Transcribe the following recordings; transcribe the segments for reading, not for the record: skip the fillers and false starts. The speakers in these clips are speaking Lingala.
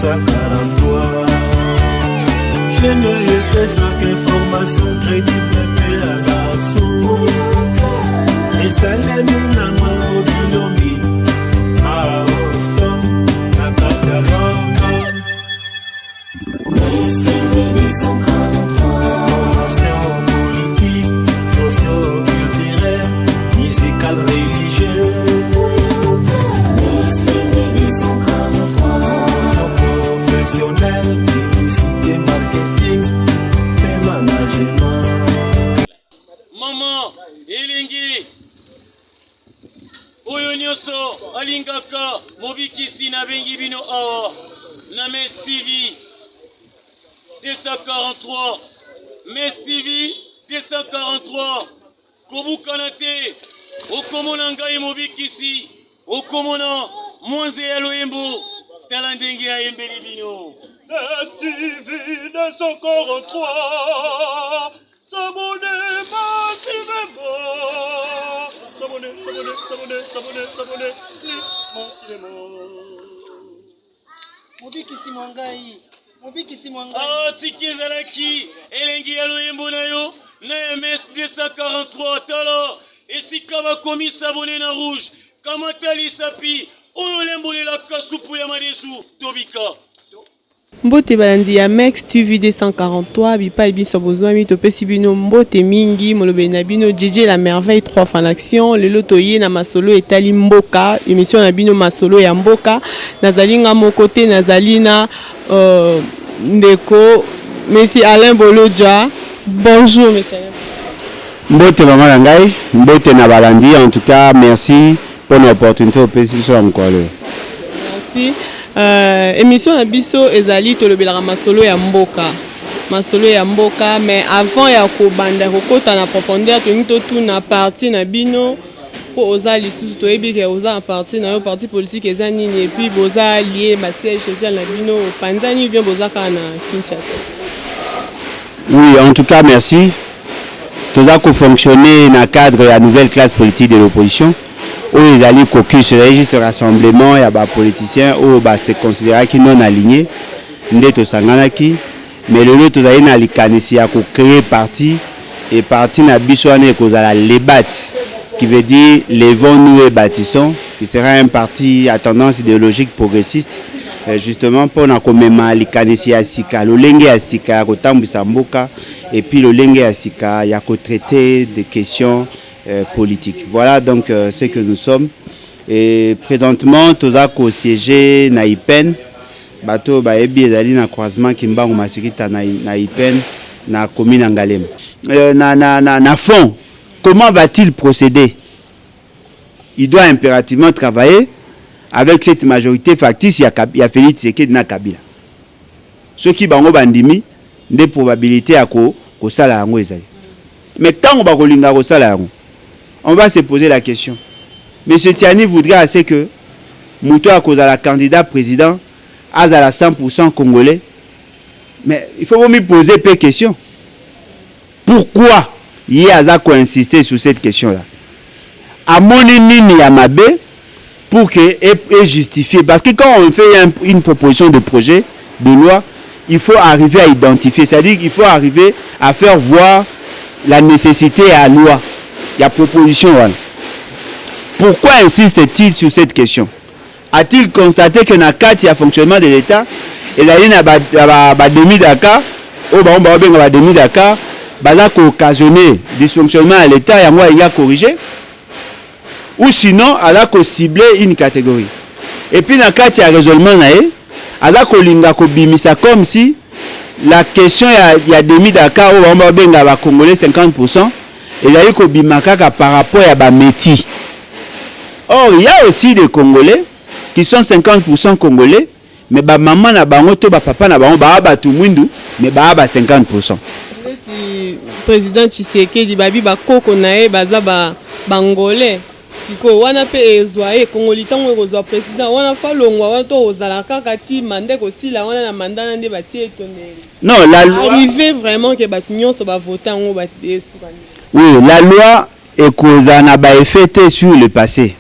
243. Je n'ai que 5 informations crédibles et à l'assaut. Et ça l'est nous au bilomi. À Austin, à Catalogne. Politique, socio-culturel, musical, religieux. Professionnel, publicité, marketing et management. Maman, Elingi, Oyo Nyoso, Alingaka, Mobikisi na bengi bino awa, na Mes TV 243, Mes TV 243, Kobukanate, Okomona Ngai Mobikisi, Okomona Mwanze ya Loyembo, Talandengi ya Yembeli bino. Mes TV 243, s'abonner massivement. S'abonner massivement. Mobikisi Mwangai. Ah, tiki zalaki, Elengi ya Loyembo na yo, na MS 243, tala, esika bakomi s'abonner na rouge, kamatali sapi, oyo lembolela kasupu ya madesu, tobika. Mbote balandi ya Mex TV 243 bipa biso bozwa mi topesi bino mbote mingi molobe na bino JJ la merveille 3 fois en action lelo toye na masolo etali mboka émission na bino masolo ya mboka nazali nga mokote nazali na ndeko Monsieur Alain Bolodja. Bonjour monsieur. Mbote maman ngai mbote na balandi en tout cas merci pour l'opportunité opesi biso ya mokolo. Merci. Émission na biso ezali tolobelaka masolo ya mboka. Masolo ya mboka mais avant ya kobanda kokota na profondeur to tuna parti na bino po oza lisusu toyebi ke oza parti na yo parti politique eza nini et puis boza lié ba siège social na bino panzani bien boza kana Kinshasa. Oui, en tout cas merci. Tout ça fonctionner dans le cadre de la nouvelle classe politique de l'opposition. Où ils allaient caucus, c'est juste rassemblement, il y a des politiciens où c'est considéré qu'ils non alignés. Mais le lot, ils allaient créer parti et parti na bisouane cause la lébat qui veut dire levons-nous et bâtissons, qui sera un parti à tendance idéologique progressiste. Justement pour na komema likanisi asika lolenge asika kotambisa mboka et puis lolenge asika ya ko traiter des questions politiques. Voilà donc ce que nous sommes et présentement toza ko siéger na IPEN bato ba ebi ezali na croisement kimbangu masirita na IPEN na commune Ngalema. Na fond, comment va-t-il procéder? Il doit impérativement travailler avec cette majorité factice, il y a Félix Tshisekedi na Kabila. Ceux qui bango bandimi, des probabilités à ko sala yango ezali. Mais tant on va kolinga ko sala yango, on va se poser la question. M. Tiani voudrait assez que Mouto à cause de la candidat président à la 100% congolais. Mais il faut me poser peu de questions. Pourquoi il y a insister sur cette question-là? À mon ennemi Yamabe, pour que est justifié. Parce que quand on fait une proposition de projet de loi, il faut arriver à identifier. C'est-à-dire qu'il faut arriver à faire voir la nécessité à la loi. Il y a proposition. Voilà. Pourquoi insiste-t-il sur cette question? A-t-il constaté que dans le cadre du fonctionnement de l'État, il y a des demi-Dakar, des demi-Dakar, qui ont occasionné dysfonctionnement à l'État et il y a corrigé? Ou sinon, elle a ciblé une catégorie. Et puis, dans le cas de raisonnement, elle a comme si la question, il y a des Dakar où on va Congolais 50%, et il y a eu par rapport à métier. Or, il y a aussi des Congolais qui sont 50% Congolais, mais maman na bango to papa na bango ba tout mwindu, mais ba 50%. Président Tshisekedi babi ba koko nae baza ba bangolais. Siko wana pe ezwaye kongolitango ekozwa président wana fa longwa wana to ozala kaka ti mande ko sila wana na mandana nde batie toneli. Non, la loi arrivé vraiment que batunyoso ba voter ngo ba desi. Oui, la loi ekozana ba effet sur le passé.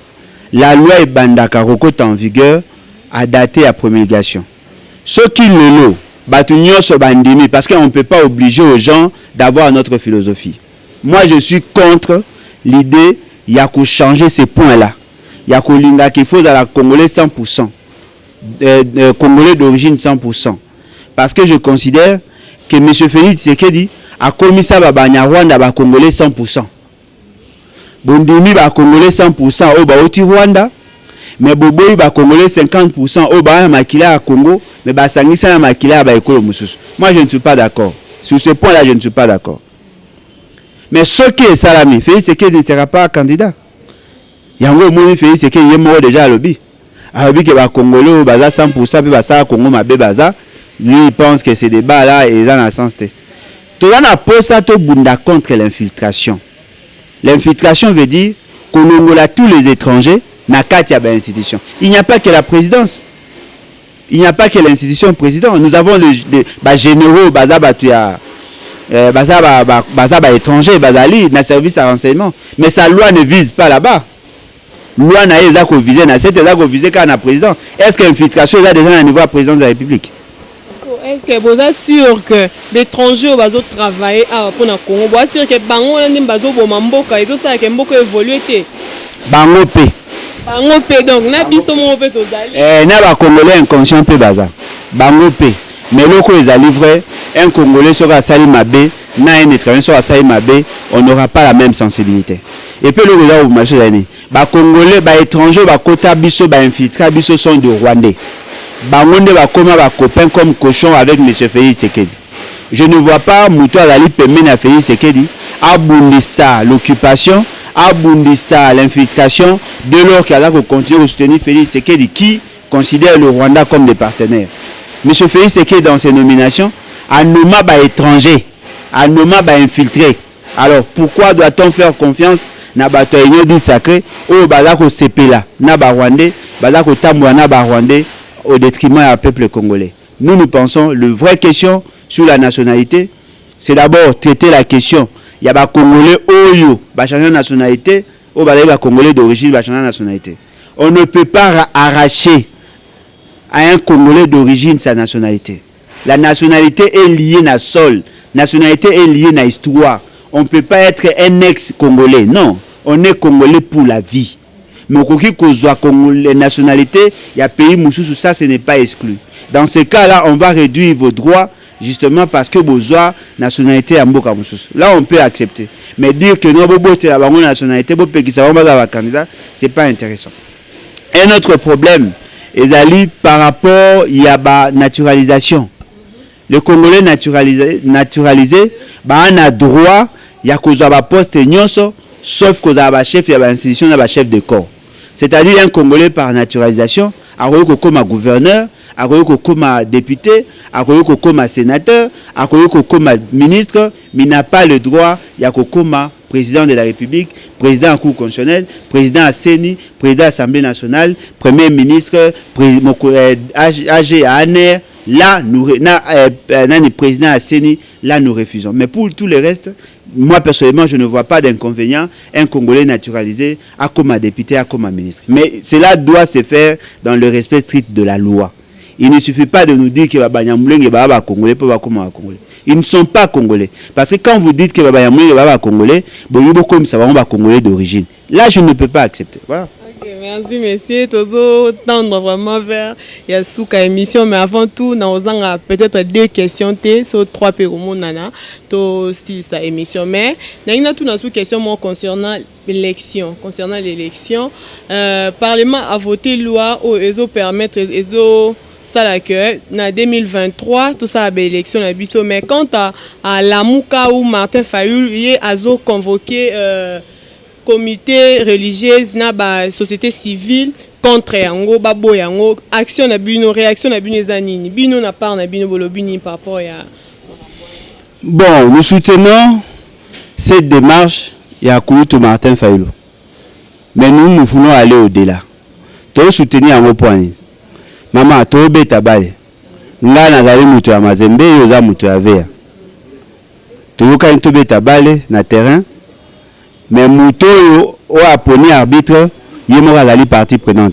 La loi est bandaka kokota en vigueur a daté à promulgation. ceux qui le lot, parce qu'on ne peut pas obliger aux gens d'avoir notre philosophie. Moi, je suis contre l'idée, il y a qu'à changer ces points-là. Il y a qu'il faut dans la Congolais 100%. Congolais d'origine 100%. Parce que je considère que M. Félix Tshisekedi a commis ça à Rwanda, à Congolais 100%. Bondimi ba Congolais 100% au Baoti Rwanda, mais Boboy ba Congolais 50% au Ba Makila à Congo, mais ba Sangisa na Makila ba Ekolo Mususu. Moi je ne suis pas d'accord. Sur ce point-là, je ne suis pas d'accord. Mais ce qui est Salami, Félix Tshisekedi ne sera pas candidat. Yango Mouni Félix Tshisekedi est mort déjà à lobby. À lobby que ba Congolais au Baza 100% puis ba ça Congo ma Baza, lui il pense que ces débats là et dans la sens té. Tout là na posa to bunda contre l'infiltration. L'infiltration veut dire qu'on a tous les étrangers dans la institution. Il n'y a pas que la présidence. Il n'y a pas que l'institution président. Nous avons les généraux, étrangers, dans le service à renseignement. Mais sa loi ne vise pas là-bas. La loi n'a pas visé, n'a pas visé qu'à la président. Est-ce que l'infiltration est déjà à niveau de la présidence de la République? Est-ce que vous êtes sûr que l'étranger va travailler pour le Congo? Vous êtes sûr que Bango Mamboka et tout ça que Mboko évolue? Bango P. Bango P donc na biso mo pe tozali. Na ba Congolais inconscient pe baza. Bango P. Mais loko les a livré un Congolais sera sali mabe, na un étranger sera sali mabe, on n'aura pas la même sensibilité. Et puis le là au marché l'année. Ba Congolais, ba étrangers, ba kota biso, ba infiltrés biso sont de Rwandais. Bangonde va comme un copain comme cochon avec M. Félix Tshisekedi. Je ne vois pas Moutou Alali permettre à Félix Tshisekedi abondissa l'occupation, abondissa l'infiltration de lors qu'il a continué à soutenir Félix Tshisekedi qui considère le Rwanda comme des partenaires. M. Félix Tshisekedi dans ses nominations a nommé étranger, a nommé infiltré. Alors pourquoi doit-on faire confiance na bato union dit sacré au bazako sepela na ba Rwandais, bazako tambwa na ba Rwandais au détriment du peuple congolais. Nous pensons, la vraie question sur la nationalité, c'est d'abord traiter la question. Il y a des Congolais Oyo, qui changer de nationalité, ou des Congolais d'origine, qui changer de nationalité. On ne peut pas arracher à un Congolais d'origine sa nationalité. La nationalité est liée à sol. La nationalité est liée à l'histoire. On ne peut pas être un ex-Congolais. Non, on est Congolais pour la vie. Mais au cas où les nationalités, il y a pays Moussou, ça ce n'est pas exclu. Dans ce cas-là, on va réduire vos droits justement parce que vous avez nationalité à Mboka Moussou. Là, on peut accepter. Mais dire que nous avons une nationalité, ce n'est pas intéressant. Un autre problème, par rapport il y a la naturalisation. Le Congolais naturalisé, on a droit, il y a un poste sauf qu'on a un chef, il y a une institution, il y a un chef de corps. C'est-à-dire un Congolais par naturalisation, a comme gouverneur, a comme député, a comme sénateur, a comme ministre, mais n'a pas le droit, il y a comme président de la République, président de la Cour constitutionnelle, président de la CENI, président de l'Assemblée nationale, premier ministre, AG à ANER, là, nous, président de la CENI, là, nous refusons. Mais pour tout le reste, moi, personnellement, je ne vois pas d'inconvénient un Congolais naturalisé à comme député, à comme ministre. Mais cela doit se faire dans le respect strict de la loi. Il ne suffit pas de nous dire que les Congolais peuvent comme Congolais. Ils ne sont pas Congolais. Parce que quand vous dites que les Congolais, comme ça va Congolais d'origine. Là, je ne peux pas accepter. Voilà. Merci, monsieur. Toujours tendre vraiment vers Yasuka émission. Mais avant tout, nous avons peut-être 2 questions sur 3 périmètres nana. To sa émission. Mais nous avons une question concernant l'élection. Concernant l'élection, Parlement a voté loi où ils permettre ça que en 2023 tout ça a élection la biso. Mais quant à Lamouka ou Martin Fayulu, il a convoqué comité religieux na ba société civile contre yango babo yango action na bino réaction na bino zanini bino na part na bino bolobini par rapport à bon nous soutenons cette démarche ya Kouloutou Martin Fayulu mais nous voulons aller au-delà to soutenir yango point mama to beta bale nga na zali mutu ya Mazembe yoza mutu ya Vert to ka to beta bale na terrain. Mais Mouto a poni arbitre, il est mort à la partie prenante.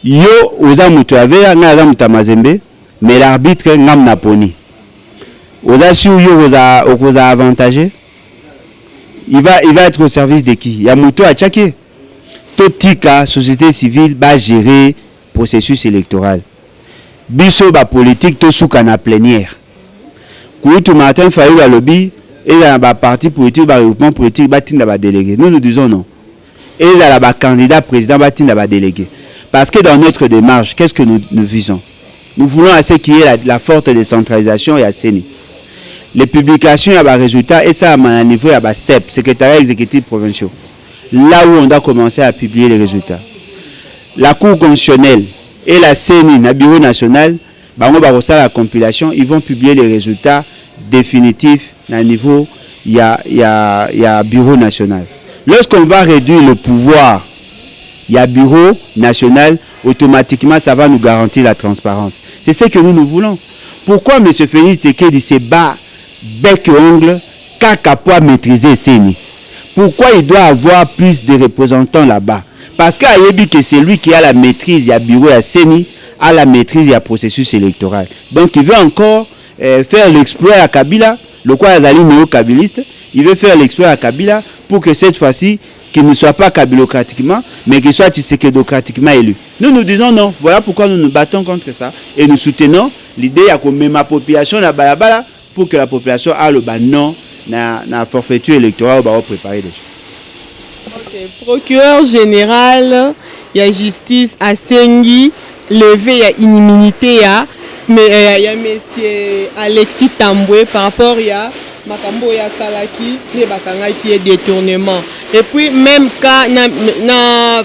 Yo oza mutu avea nga aza mutu mazembe mais l'arbitre ngam na poni. Oza sur yo oza avantagé. Il va être au service de qui? Ya mutu a tchake. Totika société civile va gérer processus électoral. Biso ba politique to souka na plénière. Koutou Martin Fayou la lobby et la ba parti politique ba regroupement politique ba tinda ba délégué. Nous disons non. Et la ba candidat président ba tinda ba délégué. Parce que dans notre démarche, qu'est-ce que nous visons? Nous voulons à ce qu'il y ait la forte décentralisation et à CENI. Les publications à bas résultats et ça à un niveau à bas CEP, secrétariat exécutif provincial. Là où on doit commencer à publier les résultats. La Cour constitutionnelle et la CENI, le bureau national, on va faire la compilation, ils vont publier les résultats définitifs à niveau il y a bureau national. Lorsqu'on va réduire le pouvoir, il y a bureau national, automatiquement ça va nous garantir la transparence. C'est ce que nous voulons. Pourquoi M. Félix Tshisekedi se bat bec et ongle qu'à pouvoir maîtriser CENI? Pourquoi il doit avoir plus de représentants là-bas? Parce que c'est lui qui a la maîtrise, il y a bureau à CENI, a la maîtrise, il y a processus électoral. Donc il veut encore faire l'exploit à Kabila, le quoi est néo-kabiliste, il veut faire l'exploit à Kabila pour que cette fois-ci, qu'il ne soit pas kabilocratiquement, mais qu'il soit tshisekedocratiquement élu. Nous disons non. Voilà pourquoi nous nous battons contre ça. Et nous soutenons l'idée à qu'on met ma population à balabala pour que la population a le non na forfaiture électorale pour préparer des choses. Okay. Procureur général, il y a justice à Sengi, levé, il y a immunité, mais il y a monsieur Alexis Tamboué par rapport à Makambo ya Salaki, ne bakanga qui est détournement. Et puis même quand na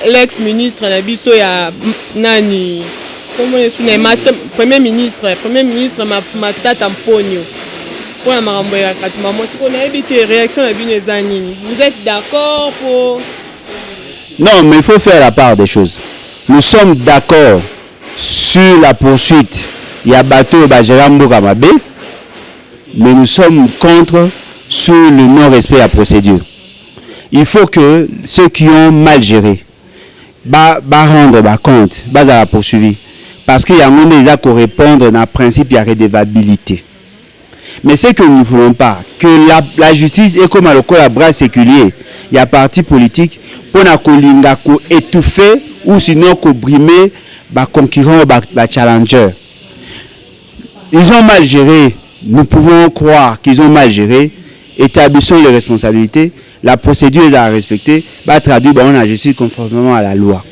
l'ex-ministre na biso ya nani comment est premier ministre Matata Mponyo. Pour la Makambo ya Katumba, moi si on a évité réaction à Binezanini. Vous êtes d'accord pour? Non, mais il faut faire la part des choses. Nous sommes d'accord sur la poursuite. Il y a bateau Bajerambo Kamabe. Mais nous sommes contre sur le non-respect de la procédure. Il faut que ceux qui ont mal géré rendre compte, la poursuivi. Parce qu'il y a un moment qui répondre à un principe de redevabilité. Mais ce que nous ne voulons pas, que la justice est comme à bras séculier, il y a parti politique pour étouffer ou sinon brimer les concurrents, les challengers. Ils ont mal géré. Nous pouvons croire qu'ils ont mal géré, établissons les responsabilités, la procédure est à respecter, va traduire la justice conformément à la loi.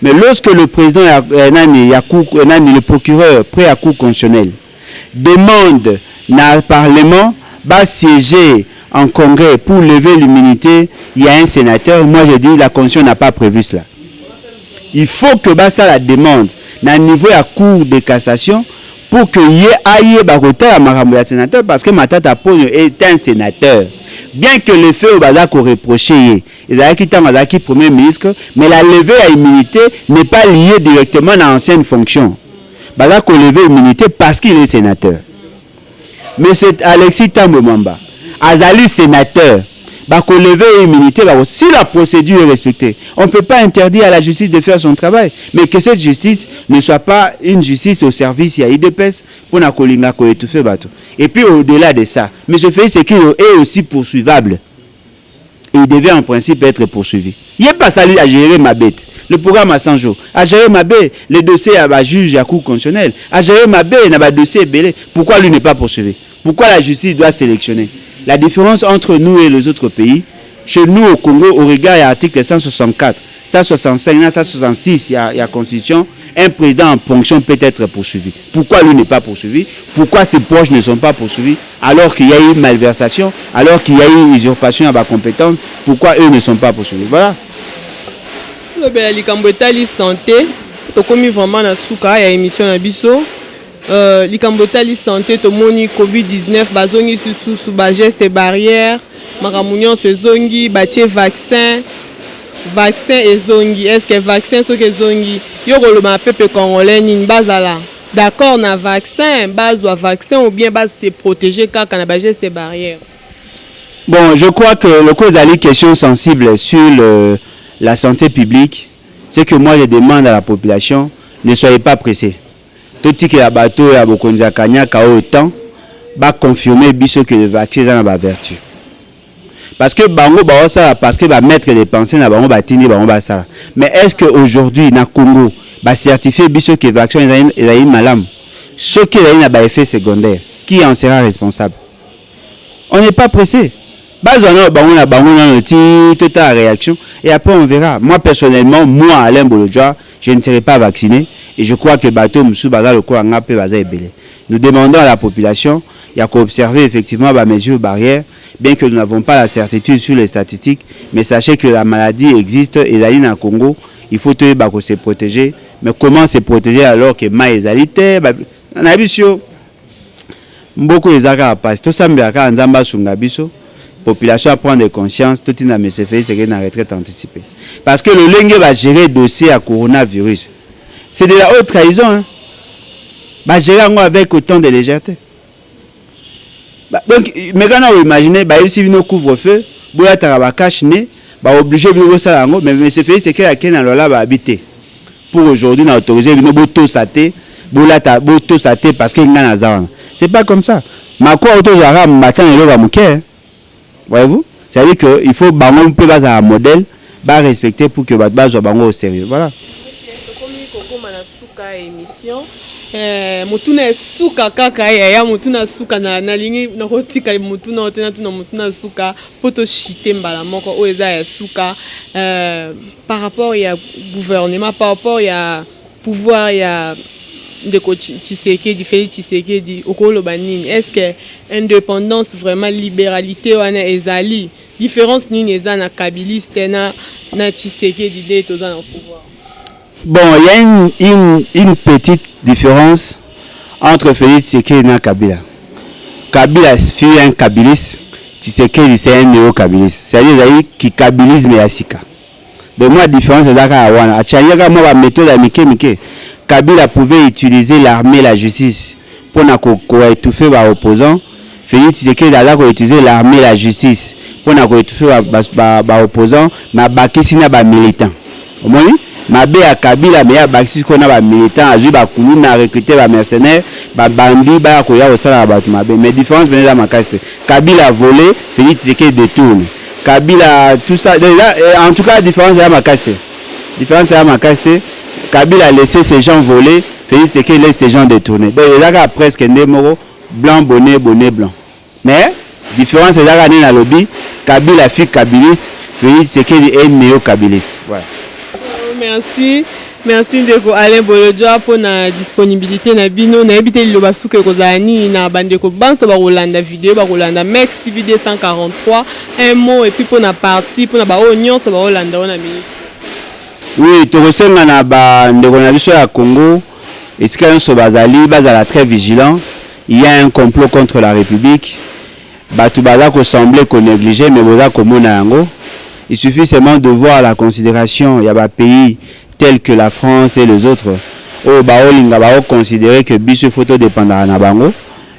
Mais lorsque le président, le procureur près à Cour constitutionnelle demande dans le Parlement va siéger en congrès pour lever l'immunité, il y a un sénateur, moi je dis la Constitution n'a pas prévu cela. Il faut que ça la demande dans le niveau de la Cour de cassation pour que y ait baroteur à Marambo ya sénateur parce que Matata Ponyo est un sénateur. Bien que le fait au bazar qu'on reproché, il a quitté premier ministre, mais la levée à immunité n'est pas liée directement à l'ancienne fonction. Bazar qu'on levée immunité parce qu'il est sénateur. Mais c'est Alexis Tambomamba, Azali sénateur, qu'on levée immunité, si la procédure est respectée, on ne peut pas interdire à la justice de faire son travail, mais que cette justice ne soit pas une justice au service il y a IDPS pour na kolinga ko étouffer bateau. Et puis au-delà de ça, M. Félix Tshisekedi est aussi poursuivable. Et il devait en principe être poursuivi. Il n'est pas sali à gérer ma bête. Le programme à 100 jours. À gérer ma bête, le dossier à la juge à Cour constitutionnelle. À gérer ma bête, il y a un dossier belé. Pourquoi lui n'est pas poursuivi? Pourquoi la justice doit sélectionner? La différence entre nous et les autres pays, chez nous au Congo, au regard de l'article 164, 165, 166, il y a Constitution, un président en fonction peut être poursuivi. Pourquoi lui n'est pas poursuivi? Pourquoi ses proches ne sont pas poursuivis alors qu'il y a eu malversation, alors qu'il y a eu usurpation à ma compétence? Pourquoi eux ne sont pas poursuivis? Voilà. Le Likambotali santé, tu commis vraiment dans souka il y a émission na biso. Likambotali santé to moni Covid-19 bazongi sous ba geste barrière, makamunion se zongi batie vaccin et zongi. Est-ce que vaccin so que zongi yo le ma peuple congolais ni bazala d'accord na vaccin base ou vaccin ou bien base se protéger quand on a ba geste barrière? Bon, je crois que le cause a une question sensible sur la santé publique Ce que moi je demande à la population, ne soyez pas pressés. Tout ce qui est à bateau et à Bokonza Kanyaka autant, va confirmer que le vaccin a la vertu. Parce que bango ba ça parce que va mettre des pensées na bango ba tini bango ba ça. Mais est-ce que aujourd'hui na Congo va certifier biso que le vaccin est malam? Ce qui est un effet secondaire, qui en sera responsable? On n'est pas pressé. Bazana bango na toute la réaction et après on verra. Moi personnellement, moi Alain Bolodjoa, je ne serai pas vacciné et je crois que bateau musu baza le quoi ngapé baza ebele. Nous demandons à la population, il y a qu'à observer effectivement les mesures barrières, bien que nous n'avons pas la certitude sur les statistiques, mais sachez que la maladie existe et là en Congo, il faut se protéger. Mais comment se protéger alors que ma ezalité on a vu beaucoup les accords passent tout ça mais à nzamba sunga biso population à prendre conscience tout une MSF c'est une retraite anticipée parce que le lingue va gérer dossier à coronavirus c'est de la haute trahison hein. Va gérer avec autant de légèreté donc mais quand on imagine si nous couvre-feu boya taraba cache né obligé de ça mais MSF c'est que la Kenya là va habiter pour aujourd'hui on a autorisé une boto saté boto saté parce que ngana zana c'est pas comme ça ma quoi auto jara matin et va mouké voyez-vous c'est à dire que il faut bango peut baser un modèle ba respecter pour que base bango au sérieux voilà émission mutuna suka kaka ya mutuna suka na lingi na kotika mutuna otena tuna mutuna suka poto chité mbala moko o eza ya suka par rapport ya gouvernement par rapport ya pouvoir ya ndeko Tshisekedi Félix Tshisekedi okolo banini est-ce que indépendance vraiment libéralité wana ezali différence nini eza na kabiliste na Tshisekedi de toza na pouvoir. Bon, il y a une petite différence entre Félix Tshisekedi et Kabila. Kabila fut un kabiliste, Tshisekedi c'est un néo-kabiliste. C'est-à-dire qui kabilisme et asika. De moi, la différence c'est que Achayaka moi la méthode à Mike. Kabila pouvait utiliser l'armée et la justice pour étouffer les opposants. Félix Tshisekedi a utilisé l'armée et la justice pour étouffer les opposants, mais bakisina ba militants. Au moins mabe ya Kabila mais ya bakisi kona ba militant azu ba kulu na recruter ba mercenaires ba bandi ba ko ya osala ba mabe mais différence venait là makaste Kabila a volé Félix Tshisekedi détourne Kabila tout ça en tout cas la différence est à makaste Kabila a laissé ces gens voler Félix Tshisekedi laisse ces gens détourner donc il y a presque ndemoro blanc bonnet blanc mais différence est là na lobby Kabila fit kabiliste Félix Tshisekedi est néo-kabiliste voilà. Merci Ndeko Alain Bolodjoa pour la disponibilité na bino na ebité liloba suke kozani na bandeko banso ba Rolanda vidéo ba Rolanda Max TV 243 un mot et puis pour la partie pour na ba onyon so ba Rolanda on a minute. Oui, to resenga na ba ndeko na biso ya Congo esika so bazali bazala très vigilant, il y a un complot contre la République. Batu baza ko sembler ko négliger mais boza ko mona yango. Il suffit seulement de voir la considération. Il y a des pays tels que la France et les autres. Au Baolinga va considérer que Bissou photo dépendra na bango.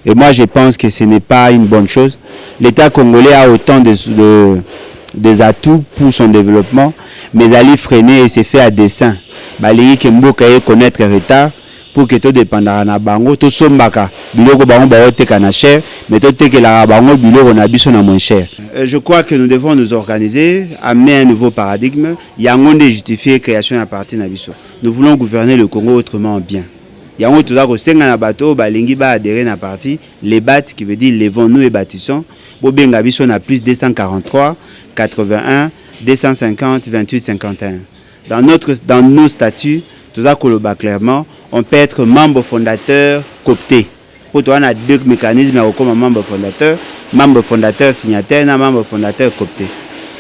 Et moi je pense que ce n'est pas une bonne chose. L'État congolais a autant des atouts pour son développement, mais d'aller freiner et c'est fait à dessein. Balayi Kemboka connaître retard pour que tout dépendra na bango. Tout sombaka biloko bango ba oteka na cher, mais tout teke la bango biloko na biso na moins cher. Je crois que nous devons nous organiser, amener un nouveau paradigme. Yango de justifier création à partir na biso. Nous voulons gouverner le Congo autrement bien. Yango tout ça ko senga na bato balingi ba adhérer na parti les bat qui veut dire levons-nous et bâtissons. Bobenga biso na plus 243 81 250 28 51. Dans nos statuts tout ça koloba clairement, on peut être membre fondateur coopté. Pour toi on a deux mécanismes comme membre fondateur signataire et membre fondateur coopté.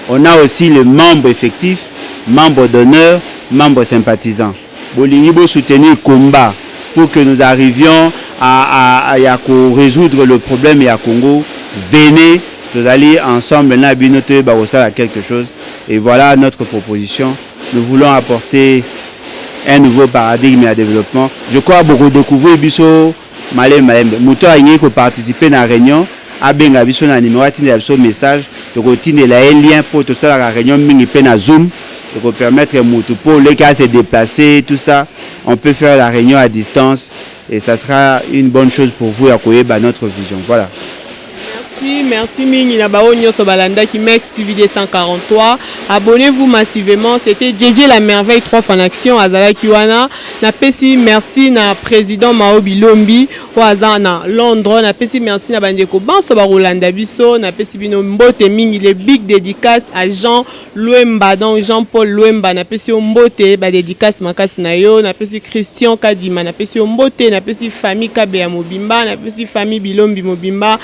On a aussi le membre effectif, membre d'honneur, membre sympathisant. Bolingi bo soutenir combat pour que nous arrivions à résoudre le problème à Congo. Venez, nous allons ensemble na binote barosa quelque chose et voilà notre proposition. Nous voulons apporter un nouveau paradigme à développement. Je crois beaucoup découvrir biso malem muto aingi ko participer na réunion abenga biso na numéro atinde biso message to ko tinde la lien pour to sala la réunion mingi pe na Zoom Donc permettre pour les cas se déplacer, tout ça, on peut faire la réunion à distance et ça sera une bonne chose pour vous à accueillir notre vision. Voilà. Merci Mingi Nabao Nyoso Balanda qui Mex TV 243. Abonnez-vous massivement. C'était JJ la merveille 3 en action Azala Kiwana. Napesi merci na président Mao Bilombi Oaza na Londres. Napesi merci na bandeko Banso Barolanda Biso. Napesi bino mbote mingi les big dédicace à Jean Luemba donc Jean-Paul Luemba. Napesi mbote ba dédicace makasi na yo. Napesi Christian Kadima. Napesi mbote. Napesi famille Kabea Mobimba. Napesi famille Bilombi Mobimba.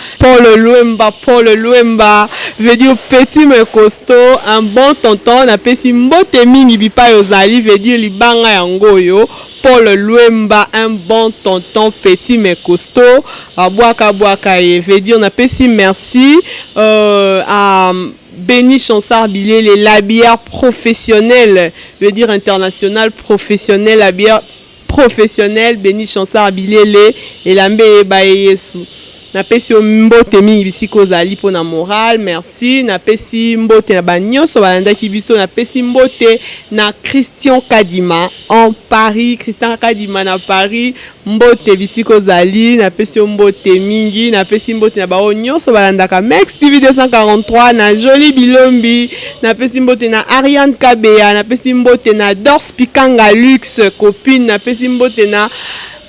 Paul Luemba veut dire petit mais costaud, un bon tonton. Na pesi mbote mingi bipa yozali veut dire libanga yango yo. Paul Luemba, un bon tonton petit mais costaud. Boaka veut dire na pesi merci à Béni Chansard Bilé, les labières professionnels, veut dire international professionnel, labière professionnel, Béni Chansard Bilé, et l'ambé Bayesu. Napesi mbote mingi bisiko zali po na moral, merci. Napesi mbote na banyoso balanda kibiso, napesi mbote na Christian Kadima en Paris, Christian Kadima na Paris, mbote bisiko zali, napesi mbote mingi, napesi mbote na bao nyoso balanda ka Mex TV 243 na Joli Bilombi, napesi mbote na Ariane Kabea, napesi mbote na Dors Pikanga Luxe copine, napesi mbote na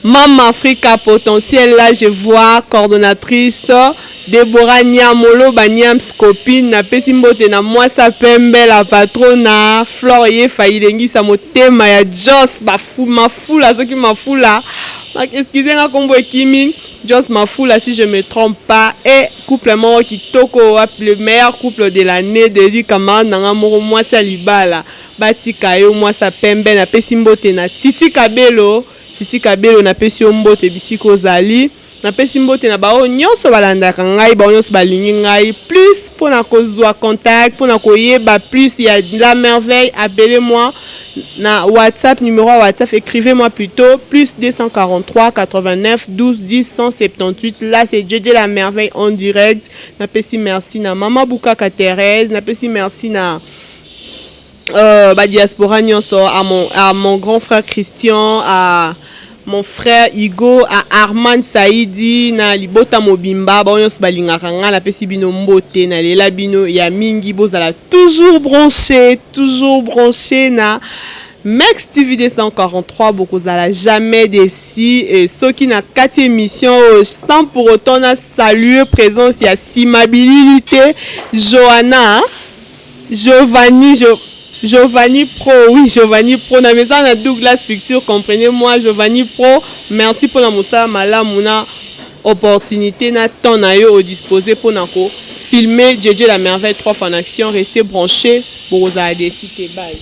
Maman Africa potentiel, là je vois coordonnatrice Deborah Niamolo Banyams copine na pesi mbote na Mwasa Pembe la patrona Florier Failengi sa motema ya Jos mafula soki mafula excusez nga kombo ekimi Jos mafula si je me trompe pas et couple moro kitoko le meilleur couple de l'année de camarade nanga moro Mwasa Libala batika yo Mwasa Pembe na pesi mbote na Titi Kabelo na pesi mbote bisiko zali na pesi mbote na bao nyonso balandaka ngai bao nyonso balingi ngai plus pona kozwa contact pona koyeba plus il y a de la merveille appelez-moi na WhatsApp numéro WhatsApp écrivez-moi plutôt plus 243 89 12 10 178 là c'est JJ la merveille en direct na pesi merci na Mama Bukaka Thérèse na pesi merci na diaspora nyonso à mon grand frère Christian à mon frère Igo à Armand Saïdi na libota mobimba ba nyonso balingaka nga na pesi bino mbote na lela bino ya mingi bozala toujours branché na Mex TV 243 bokozala jamais déçu et ceux qui na 4 émissions sans pour autant na saluer présence ya Simabilité Johanna Giovanni Pro, oui, Giovanni Pro. Na maison na Douglas Picture, comprenez-moi, Giovanni Pro. Merci pour la moussa malamuna opportunité na temps na yo au disposé pour nako filmer JJ la merveille 3 en action. Restez branchés pour vous aider. Bye.